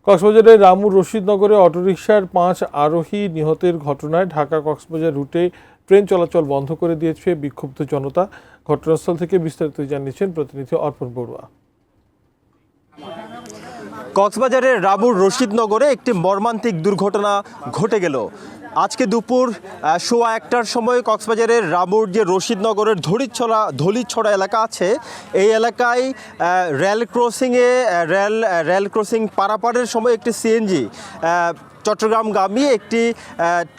কক্সবাজারের রামুর রশিদনগরে অটোরিকশার 5 আরোহী নিহতের ঘটনায় ঢাকা কক্সবাজার রুটে ট্রেন চলাচল বন্ধ করে দিয়েছে বিক্ষুব্ধ জনতা। ঘটনাস্থল থেকে বিস্তারিত জানিয়েছেন প্রতিনিধি অর্পণ বড়ুয়া। কক্সবাজারের রামুর রশিদনগরে একটি মর্মান্তিক দুর্ঘটনা ঘটে গেল। আজকে দুপুর 1:15টার সময় কক্সবাজারের রামুর যে রশিদনগরের ধলিছড়া এলাকা আছে, এই এলাকায় রেল ক্রসিং পারাপারের সময় একটি সিএনজি চট্টগ্রামগামী একটি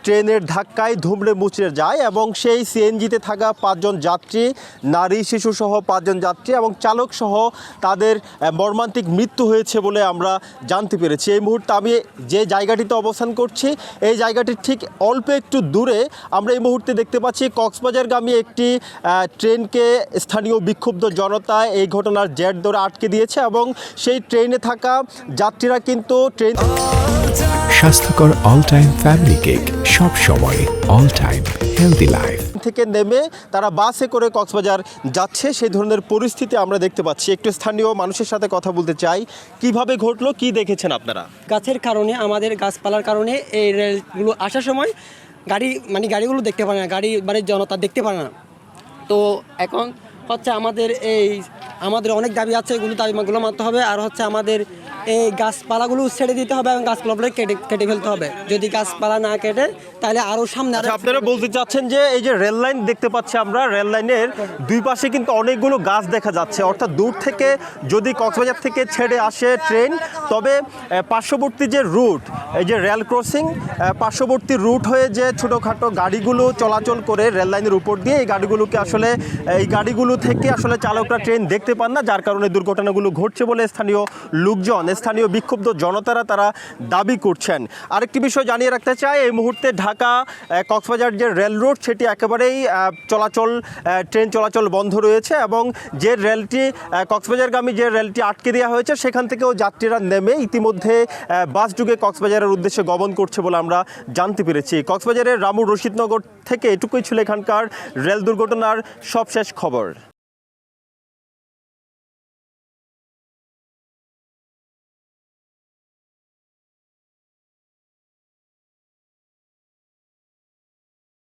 ট্রেনের ধাক্কায় ধুমড়ে মুচড়ে যায় এবং সেই সিএনজিতে থাকা 5 জন যাত্রী, নারী শিশুসহ 5 জন যাত্রী এবং চালকসহ তাদের মর্মান্তিক মৃত্যু হয়েছে বলে আমরা জানতে পেরেছি। এই মুহূর্তে আমি যে জায়গাটিতে অবস্থান করছি, এই জায়গাটির ঠিক অল্প একটু দূরে আমরা এই মুহূর্তে দেখতে পাচ্ছি কক্সবাজারগামী একটি ট্রেনকে স্থানীয় বিক্ষুব্ধ জনতা এই ঘটনার জের ধরে আটকে দিয়েছে এবং সেই ট্রেনে থাকা যাত্রীরা কিন্তু ট্রেন স্বাস্থ্যকর অল টাইম ফ্যামিলি কেক, সব সময় অল টাইম হেলদি লাইফ থেকে নেমে তারা বাসে করে কক্সবাজার যাচ্ছে, সেই ধরনের পরিস্থিতি আমরা দেখতে পাচ্ছি। একটু স্থানীয় মানুষের সাথে কথা বলতে চাই, কিভাবে ঘটলো, কি দেখেছেন আপনারা? গাছের কারণে, আমাদের গাছপালার কারণে এই রেলগুলো আসার সময় গাড়িগুলো দেখতে পারে না, বাড়ির জনতা দেখতে পারে না। তো এখন হচ্ছে আমাদের অনেক দাবি আছে, এগুলো দাবিগুলো মানতে হবে। আর হচ্ছে আমাদের এই গাছপালাগুলো ছেড়ে দিতে হবে এবং গাছপালাগুলো কেটে ফেলতে হবে। যদি গাছপালা না কেটে তাহলে আরও সামনে। আপনারা বলতে চাচ্ছেন যে এই যে রেল লাইন দেখতে পাচ্ছি আমরা, রেল লাইনের দুই পাশে কিন্তু অনেকগুলো গাছ দেখা যাচ্ছে, অর্থাৎ দূর থেকে যদি কক্সবাজার থেকে ছেড়ে আসে ট্রেন, তবে পার্শ্ববর্তী যে রুট, এই যে রেল ক্রসিং পার্শ্ববর্তী রুট হয়ে যে ছোটোখাটো গাড়িগুলো চলাচল করে রেল লাইনের উপর দিয়ে, এই গাড়িগুলো থেকে আসলে চালকরা ট্রেন দেখতে পান না, যার কারণে দুর্ঘটনাগুলো ঘটছে বলে স্থানীয় বিক্ষুব্ধ জনতারা তারা দাবি করছেন। আরেকটি বিষয় জানিয়ে রাখতে চাই, এই মুহূর্তে ঢাকা কক্সবাজার যে রেল রুট, সেটি একেবারেই ট্রেন চলাচল বন্ধ রয়েছে এবং যে রেলটি কক্সবাজারগামী যে রেলটি আটকে দেওয়া হয়েছে, সেখান থেকেও যাত্রীরা নেমে ইতিমধ্যে বাস যুগে কক্সবাজারের উদ্দেশ্যে গমন করছে বলে আমরা জানতে পেরেছি। কক্সবাজারের রামুর রশিদনগর থেকে এটুকুই ছিল এখানকার রেল দুর্ঘটনার সবশেষ খবর।